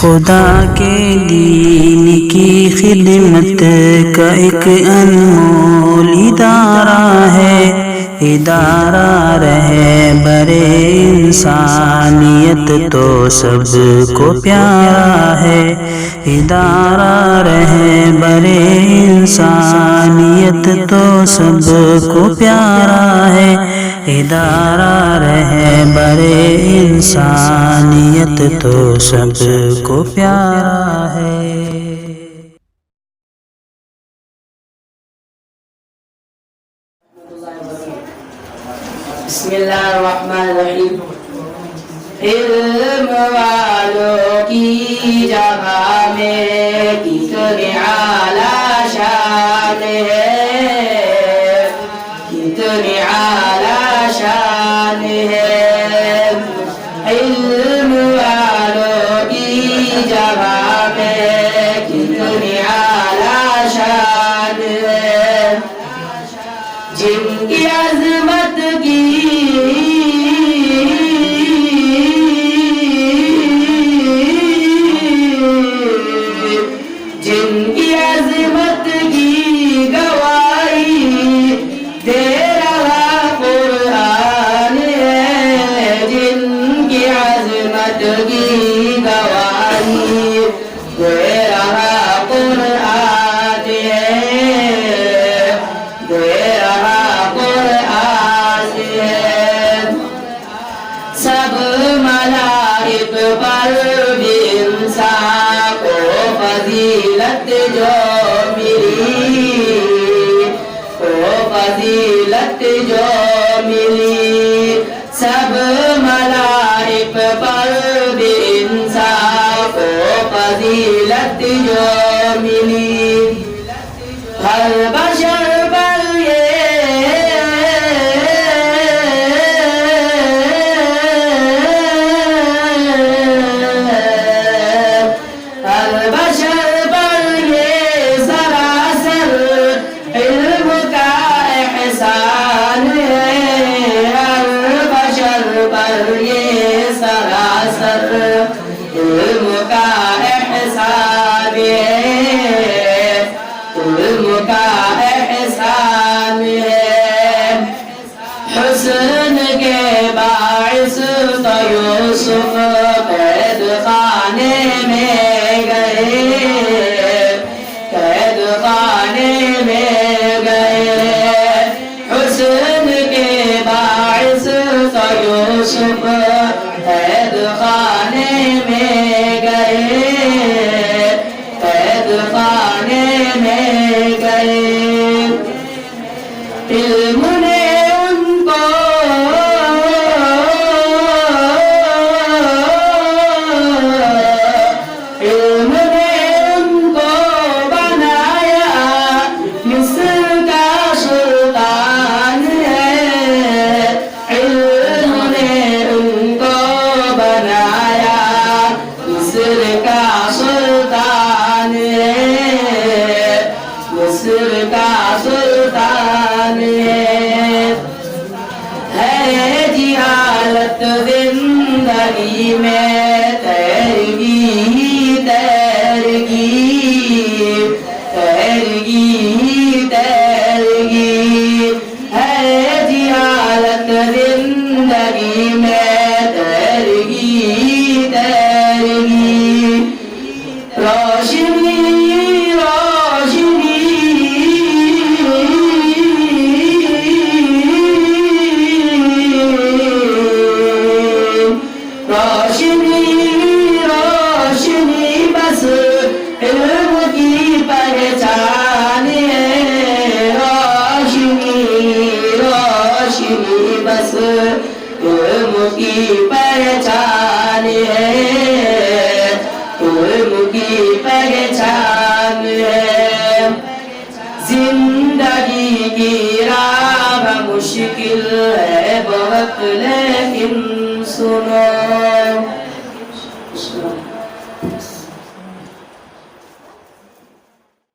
خدا کے دین کی خدمت کا ایک انمول ادارہ ہے، ادارہ رہبر انسانیت تو سب کو پیارا ہے، ادارہ رہبر انسانیت تو سب کو پیارا ہے، ادارہ رہبر انسانیت تو سب کو پیارا ہے۔ بسم اللہ الرحمن الرحیم۔ علم والوں کی جگہ میں کتنی اعلیٰ شان ہے، کتنی اعلیٰ شان ہے۔ علم والوں کی جگہ میں کتنی اعلیٰ شان ہے، جن کی عظمت کی گواہی دے رہا قرآن ہے، جن کی عظمت کی گواہی دے رہا قرآن ہے، دے رہا قرآن ہے۔ سب ملائک پر بھی انسان کو فضیلت جو ملی، کو فضیلت جو ملی، سب ملائک پر بھی انسان کو فضیلت جو ملی، ہر بشر پر علم کا احسان ہے، علم کا احسان ہے۔ حسن کے باعث تو یوسف قید خانے میں گئے، قید خانے میں گئے۔ حسن کے باعث تو یوسف قید خانے میں گئے، قید خانے میں گئے۔ علم نے ان کو علم نے ان کو بنایا مصر کا سلطان ہے، علم نے ان کو بنایا مصر کا سلطان ہے، مصر کا سلطان ہے جی حالت زندگی میں تیرگی تیرگی تیرگی تیرگی، ہے جی حالت زندگی میں تیرگی تیرگی، روشنی روشنی روشنی روشنی بس علم کی پہچان ہے، روشنی روشنی بس علم کی پہچان ہے، علم کی پہچان ہے۔ زندگی کی راہ مشکل ہے بہت لیکن سنو،